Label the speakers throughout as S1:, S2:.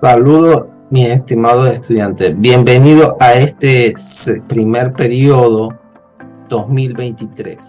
S1: Saludos, mis estimados estudiantes. Bienvenido a este primer periodo 2023.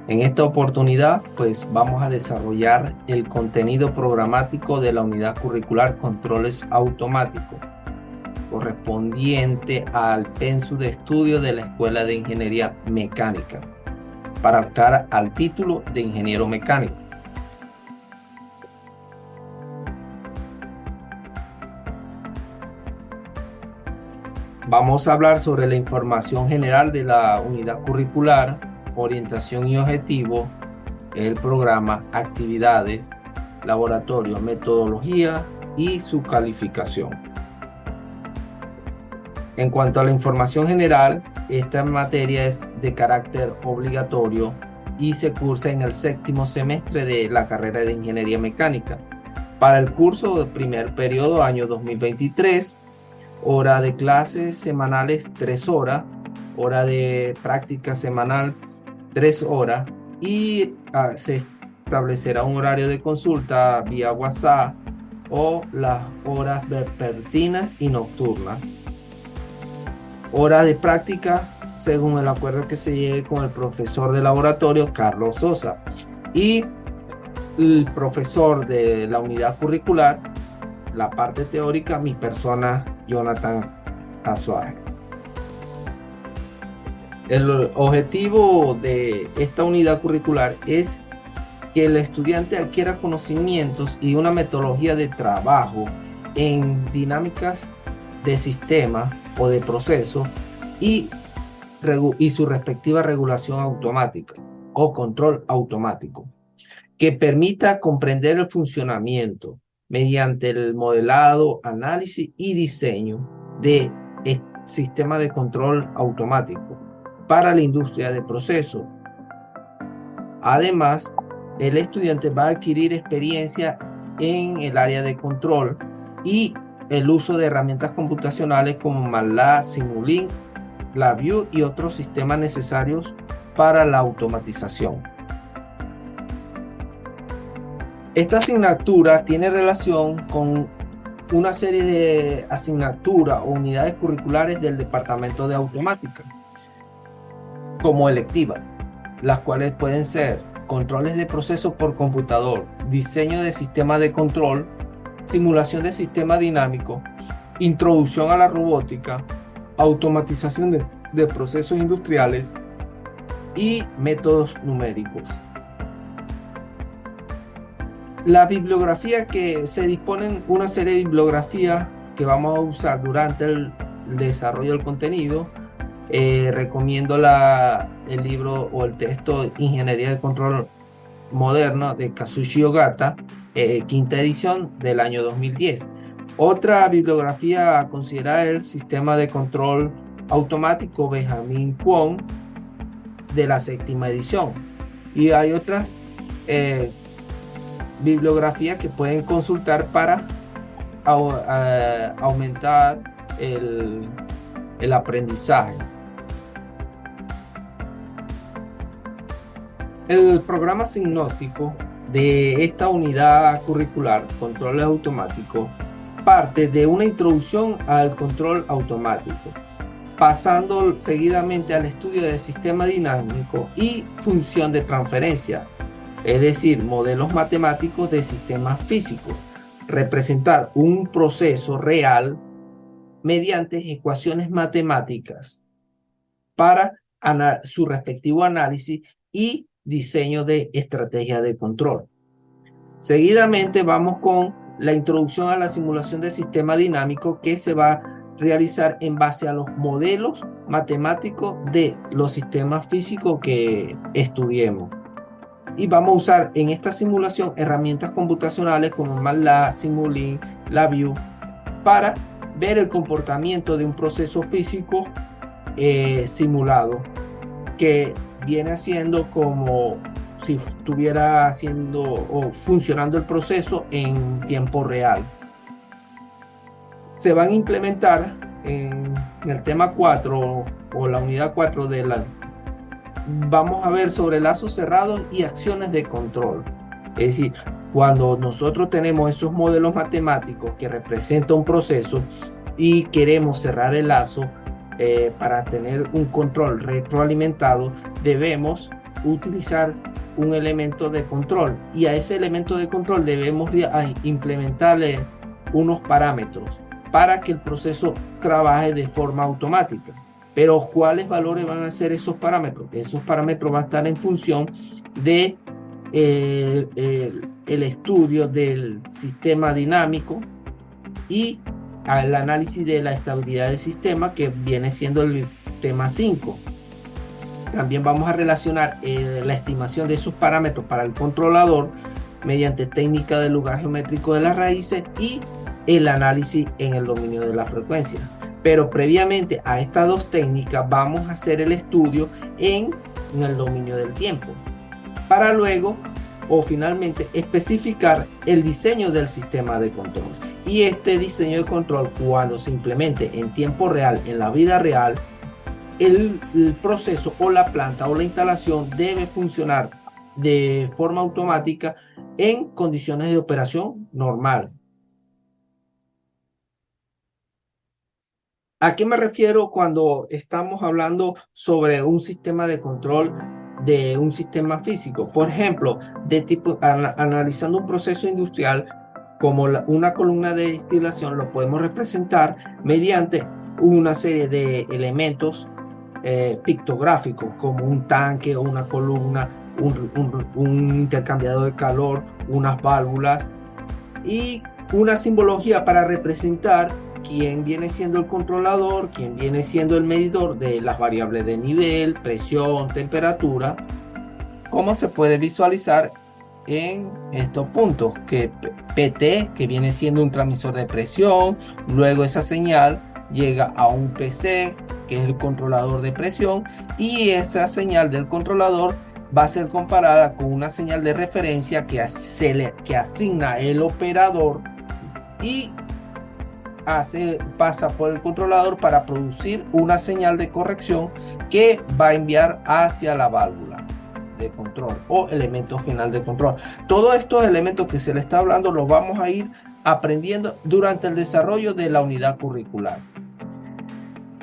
S1: En esta oportunidad, pues vamos a desarrollar el contenido programático de la unidad curricular Controles Automáticos, correspondiente al pensu de estudio de la Escuela de Ingeniería Mecánica, para optar al título de ingeniero mecánico. Vamos a hablar sobre la información general de la unidad curricular, orientación y objetivo, el programa, actividades, laboratorio, metodología y su calificación. En cuanto a la información general, esta materia es de carácter obligatorio y se cursa en el 7º semestre de la carrera de Ingeniería Mecánica. Para el curso de primer periodo, año 2023, hora de clases semanales 3 horas, hora de práctica semanal 3 horas y se establecerá un horario de consulta vía WhatsApp o las horas vespertinas y nocturnas. Hora de práctica según el acuerdo que se llegue con el profesor de laboratorio Carlos Sosa y el profesor de la unidad curricular, la parte teórica, mi persona, Jonathan Azuaje. El objetivo de esta unidad curricular es que el estudiante adquiera conocimientos y una metodología de trabajo en dinámicas de sistema o de proceso y su respectiva regulación automática o control automático, que permita comprender el funcionamiento mediante el modelado, análisis y diseño de sistemas de control automático para la industria de procesos. Además, el estudiante va a adquirir experiencia en el área de control y el uso de herramientas computacionales como MATLAB, Simulink, LabVIEW y otros sistemas necesarios para la automatización. Esta asignatura tiene relación con una serie de asignaturas o unidades curriculares del Departamento de Automática como electiva, las cuales pueden ser controles de procesos por computador, diseño de sistemas de control, simulación de sistema dinámico, introducción a la robótica, automatización de procesos industriales y métodos numéricos. La bibliografía que se disponen, una serie de bibliografía que vamos a usar durante el desarrollo del contenido. Recomiendo el libro o el texto Ingeniería de Control Moderno de Kazushi Ogata, quinta edición del año 2010. Otra bibliografía a considerar es el Sistema de Control Automático Benjamin Kwon de la 7ª edición. Y hay otras bibliografías que pueden consultar para aumentar el aprendizaje. El programa sinóptico de esta unidad curricular, controles automáticos, parte de una introducción al control automático, pasando seguidamente al estudio del sistema dinámico y función de transferencia, es decir, modelos matemáticos de sistemas físicos, representar un proceso real mediante ecuaciones matemáticas para su respectivo análisis y diseño de estrategia de control. Seguidamente vamos con la introducción a la simulación de sistema dinámico, que se va a realizar en base a los modelos matemáticos de los sistemas físicos que estudiemos. Y vamos a usar en esta simulación herramientas computacionales como MATLAB, Simulink, LabVIEW para ver el comportamiento de un proceso físico simulado, que viene haciendo como si estuviera haciendo o funcionando el proceso en tiempo real. Se van a implementar en el tema 4 o la unidad 4 de la... Vamos a ver sobre lazos cerrados y acciones de control. Es decir, Cuando nosotros tenemos esos modelos matemáticos que representan un proceso y queremos cerrar el lazo para tener un control retroalimentado, debemos utilizar un elemento de control, y a ese elemento de control debemos implementarle unos parámetros para que el proceso trabaje de forma automática. Pero ¿cuáles valores van a ser esos parámetros? Esos parámetros van a estar en función de el estudio del sistema dinámico y el análisis de la estabilidad del sistema, que viene siendo el tema 5. También vamos a relacionar la estimación de esos parámetros para el controlador mediante técnica del lugar geométrico de las raíces y el análisis en el dominio de la frecuencia. Pero previamente a estas dos técnicas vamos a hacer el estudio en el dominio del tiempo, para luego o finalmente especificar el diseño del sistema de control. Y este diseño de control, cuando se implemente en tiempo real, en la vida real, el proceso o la planta o la instalación debe funcionar de forma automática en condiciones de operación normal. ¿A qué me refiero cuando estamos hablando sobre un sistema de control de un sistema físico? Por ejemplo, analizando un proceso industrial como una columna de destilación, lo podemos representar mediante una serie de elementos pictográficos, como un tanque o una columna, un intercambiador de calor, unas válvulas y una simbología para representar quién viene siendo el controlador, quién viene siendo el medidor de las variables de nivel, presión, temperatura, como se puede visualizar en estos puntos, que PT, que viene siendo un transmisor de presión, luego esa señal llega a un PC, que es el controlador de presión, y esa señal del controlador va a ser comparada con una señal de referencia que asigna el operador y pasa por el controlador para producir una señal de corrección que va a enviar hacia la válvula de control o elemento final de control. Todos estos elementos que se le está hablando los vamos a ir aprendiendo durante el desarrollo de la unidad curricular.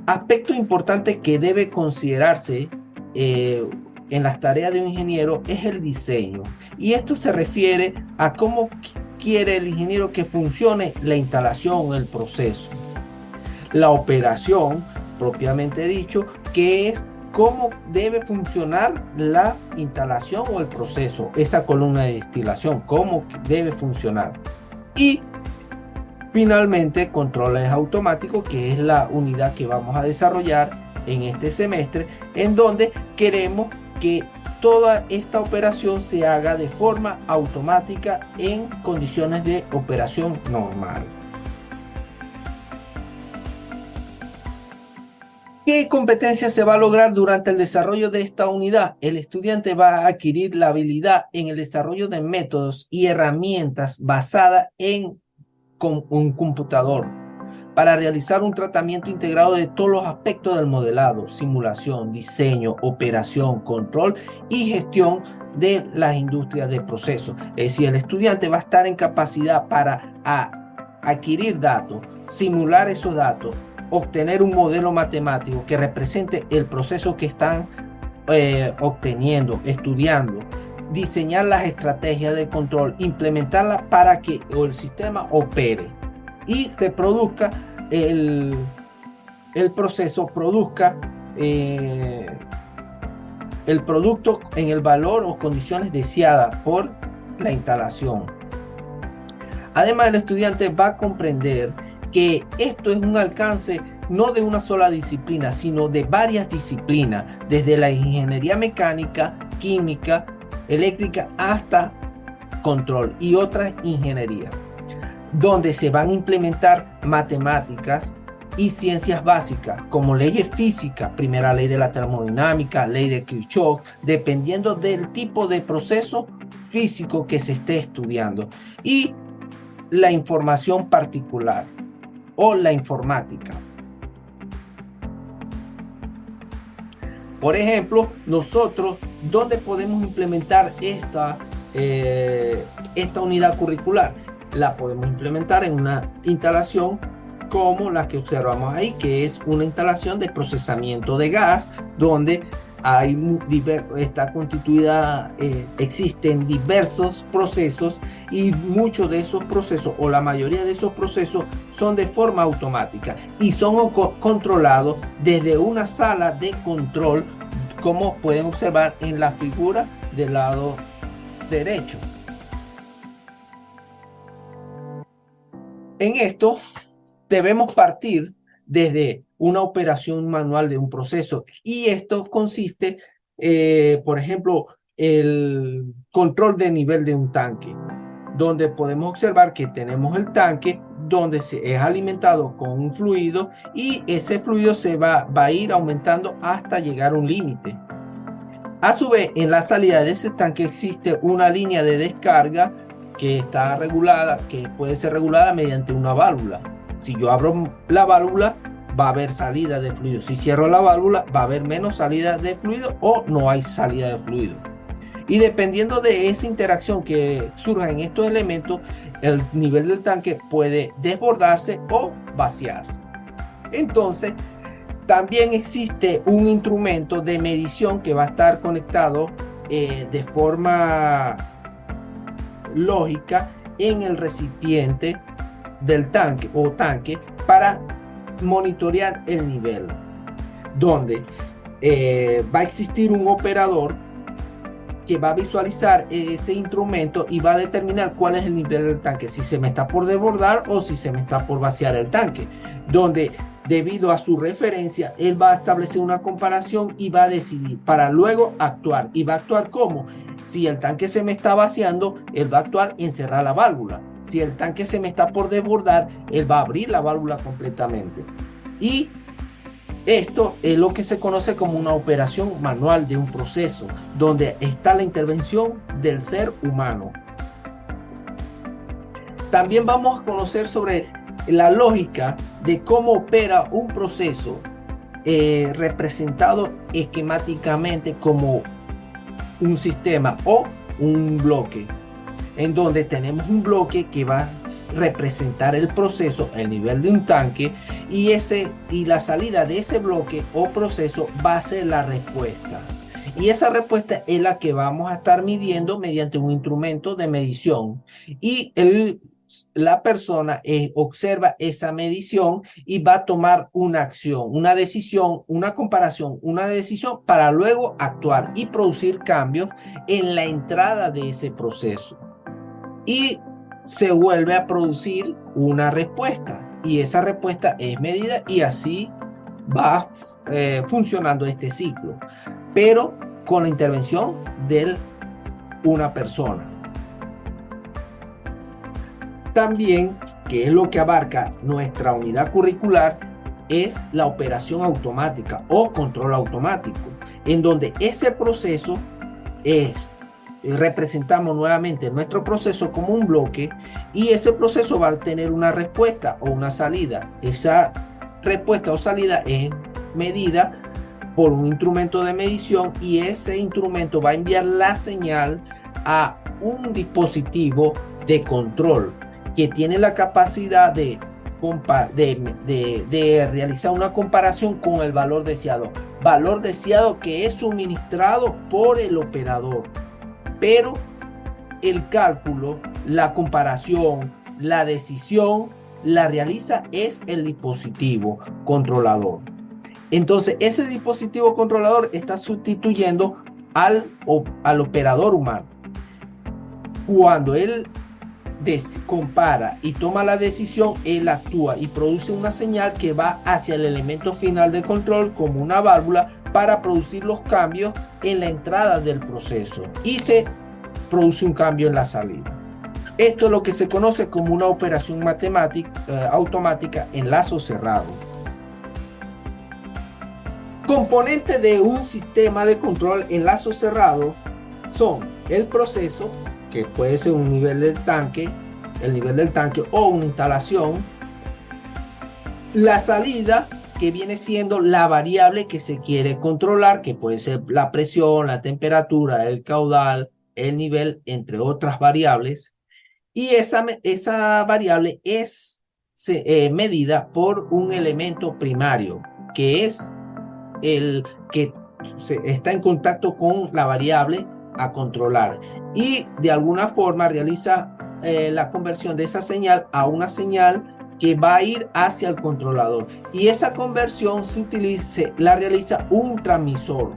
S1: Aspecto importante que debe considerarse en las tareas de un ingeniero es el diseño, y esto se refiere a cómo quiere el ingeniero que funcione la instalación, el proceso. La operación, propiamente dicho, que es cómo debe funcionar la instalación o el proceso, esa columna de destilación, cómo debe funcionar. Y finalmente, controles automáticos, que es la unidad que vamos a desarrollar en este semestre, en donde queremos que toda esta operación se haga de forma automática en condiciones de operación normal. ¿Qué competencia se va a lograr durante el desarrollo de esta unidad? El estudiante va a adquirir la habilidad en el desarrollo de métodos y herramientas basadas en un computador para realizar un tratamiento integrado de todos los aspectos del modelado, simulación, diseño, operación, control y gestión de las industrias de procesos. Es decir, el estudiante va a estar en capacidad para adquirir datos, simular esos datos, obtener un modelo matemático que represente el proceso que están obteniendo, estudiando, diseñar las estrategias de control, implementarlas para que el sistema opere y se produzca el proceso, produzca el producto en el valor o condiciones deseadas por la instalación. Además, el estudiante va a comprender que esto es un alcance no de una sola disciplina, sino de varias disciplinas, desde la ingeniería mecánica, química, eléctrica hasta control y otras ingenierías, donde se van a implementar matemáticas y ciencias básicas como leyes físicas, primera ley de la termodinámica, ley de Kirchhoff, dependiendo del tipo de proceso físico que se esté estudiando, y la información particular o la informática. Por ejemplo, nosotros, ¿dónde podemos implementar esta unidad curricular. La podemos implementar en una instalación como la que observamos ahí, que es una instalación de procesamiento de gas, donde está constituida, existen diversos procesos, y muchos de esos procesos, o la mayoría de esos procesos, son de forma automática y son controlados desde una sala de control, como pueden observar en la figura del lado derecho. En esto debemos partir desde una operación manual de un proceso, y esto consiste, por ejemplo, el control de nivel de un tanque, donde podemos observar que tenemos el tanque donde se es alimentado con un fluido, y ese fluido se va a ir aumentando hasta llegar a un límite. A su vez, en la salida de ese tanque existe una línea de descarga que está regulada, que puede ser regulada mediante una válvula. Si yo abro la válvula, va a haber salida de fluido. Si cierro la válvula, va a haber menos salida de fluido o no hay salida de fluido. Y dependiendo de esa interacción que surja en estos elementos, el nivel del tanque puede desbordarse o vaciarse. Entonces, también existe un instrumento de medición que va a estar conectado de forma lógica en el recipiente del tanque o tanque para monitorear el nivel, donde va a existir un operador que va a visualizar ese instrumento y va a determinar cuál es el nivel del tanque, si se me está por desbordar o si se me está por vaciar el tanque, donde debido a su referencia, él va a establecer una comparación y va a decidir para luego actuar. ¿Y va a actuar cómo? Si el tanque se me está vaciando, él va a actuar en cerrar la válvula. Si el tanque se me está por desbordar, él va a abrir la válvula completamente. Y esto es lo que se conoce como una operación manual de un proceso, donde está la intervención del ser humano. También vamos a conocer sobre la lógica de cómo opera un proceso, representado esquemáticamente como un sistema o un bloque, en donde tenemos un bloque que va a representar el proceso, el nivel de un tanque, y la salida de ese bloque o proceso va a ser la respuesta. Y esa respuesta es la que vamos a estar midiendo mediante un instrumento de medición. Y la persona observa esa medición y va a tomar una acción, una decisión, una comparación, una decisión, para luego actuar y producir cambios en la entrada de ese proceso. Y se vuelve a producir una respuesta, y esa respuesta es medida, y así va funcionando este ciclo, pero con la intervención de una persona. También, que es lo que abarca nuestra unidad curricular, es la operación automática o control automático, en donde ese proceso representamos nuevamente nuestro proceso como un bloque, y ese proceso va a tener una respuesta o una salida. Esa respuesta o salida es medida por un instrumento de medición, y ese instrumento va a enviar la señal a un dispositivo de control que tiene la capacidad de realizar una comparación con el valor deseado que es suministrado por el operador. Pero el cálculo, la comparación, la decisión, la realiza es el dispositivo controlador. Entonces, ese dispositivo controlador está sustituyendo al operador humano. Cuando él compara y toma la decisión, él actúa y produce una señal que va hacia el elemento final de control, como una válvula, para producir los cambios en la entrada del proceso, y se produce un cambio en la salida. Esto es lo que se conoce como una operación automática en lazo cerrado. Componentes de un sistema de control en lazo cerrado son el proceso, que puede ser un nivel del tanque, el nivel del tanque o una instalación; la salida, que viene siendo la variable que se quiere controlar, que puede ser la presión, la temperatura, el caudal, el nivel, entre otras variables, y esa variable es medida por un elemento primario, que es el que está en contacto con la variable a controlar, y de alguna forma realiza la conversión de esa señal a una señal que va a ir hacia el controlador, y esa conversión la realiza un transmisor.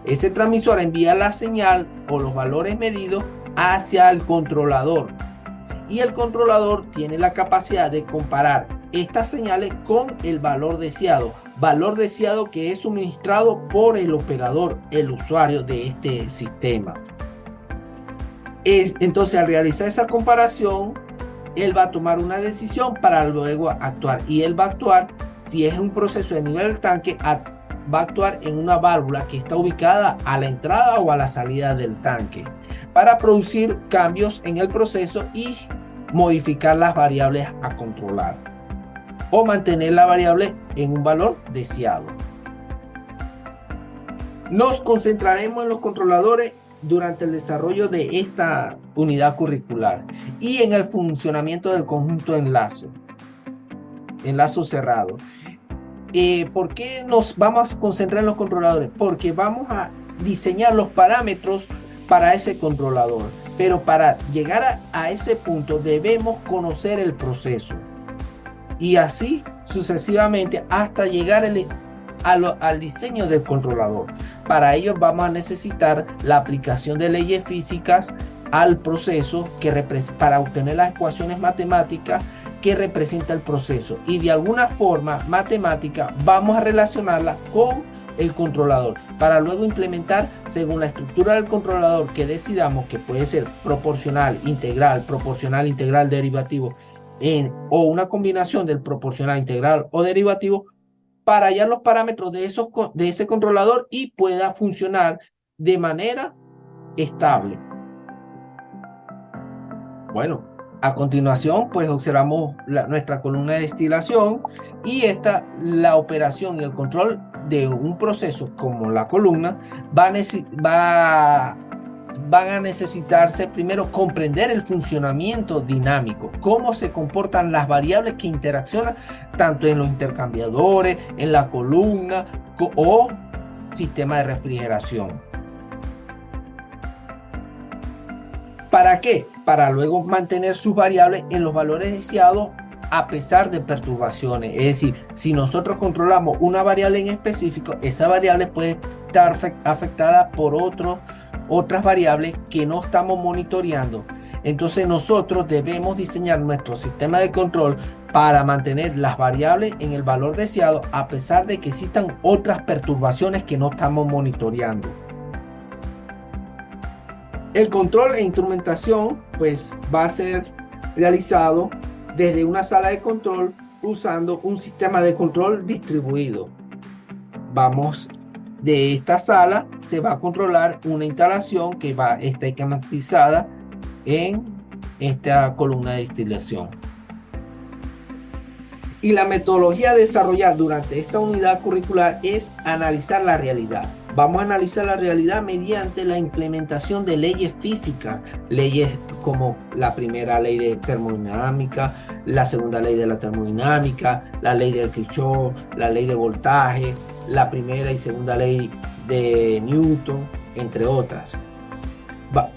S1: Ese transmisor envía la señal o los valores medidos hacia el controlador, y el controlador tiene la capacidad de comparar estas señales con el valor deseado que es suministrado por el operador, el usuario de este sistema. Entonces, al realizar esa comparación, él va a tomar una decisión para luego actuar, y él va a actuar, si es un proceso de nivel del tanque, va a actuar en una válvula que está ubicada a la entrada o a la salida del tanque, para producir cambios en el proceso y modificar las variables a controlar, o mantener la variable en un valor deseado. Nos concentraremos en los controladores durante el desarrollo de esta unidad curricular y en el funcionamiento del conjunto enlazo cerrado. ¿Por qué nos vamos a concentrar en los controladores? Porque vamos a diseñar los parámetros para ese controlador, pero para llegar a ese punto debemos conocer el proceso, y así sucesivamente hasta llegar al diseño del controlador. Para ello vamos a necesitar la aplicación de leyes físicas al proceso para obtener las ecuaciones matemáticas que representa el proceso, y de alguna forma matemática vamos a relacionarla con el controlador para luego implementar según la estructura del controlador que decidamos, que puede ser proporcional, integral derivativo, o una combinación del proporcional, integral o derivativo, para hallar los parámetros de ese controlador y pueda funcionar de manera estable. Bueno, a continuación pues observamos nuestra columna de destilación, y la operación y el control de un proceso como la columna van a necesitarse primero comprender el funcionamiento dinámico, cómo se comportan las variables que interaccionan tanto en los intercambiadores, en la columna o sistema de refrigeración. ¿Para qué? Para luego mantener sus variables en los valores deseados a pesar de perturbaciones. Es decir, si nosotros controlamos una variable en específico, esa variable puede estar afectada por otras variables que no estamos monitoreando. Entonces nosotros debemos diseñar nuestro sistema de control para mantener las variables en el valor deseado a pesar de que existan otras perturbaciones que no estamos monitoreando. El control e instrumentación pues va a ser realizado desde una sala de control usando un sistema de control distribuido. De esta sala se va a controlar una instalación que está esquematizada en esta columna de destilación. Y la metodología a desarrollar durante esta unidad curricular es analizar la realidad. Vamos a analizar la realidad mediante la implementación de leyes físicas, leyes como la primera ley de termodinámica, la segunda ley de la termodinámica, la ley de Kirchhoff, la ley de voltaje, la primera y segunda ley de Newton, entre otras,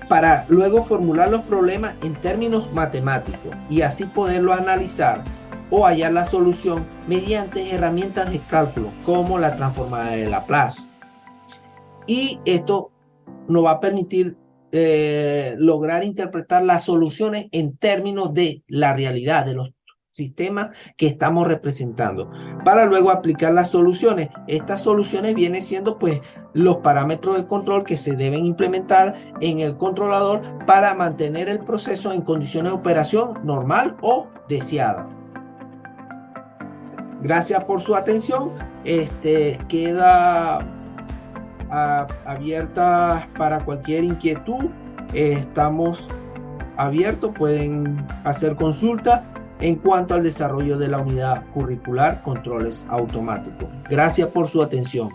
S1: para luego formular los problemas en términos matemáticos y así poderlo analizar o hallar la solución mediante herramientas de cálculo como la transformada de Laplace. Y esto nos va a permitir lograr interpretar las soluciones en términos de la realidad de los sistemas que estamos representando, para luego aplicar las soluciones. Estas soluciones vienen siendo pues los parámetros de control que se deben implementar en el controlador para mantener el proceso en condiciones de operación normal o deseada. Gracias por su atención. Queda abierta para cualquier inquietud. Estamos abiertos, pueden hacer consulta en cuanto al desarrollo de la unidad curricular Controles Automáticos. Gracias por su atención.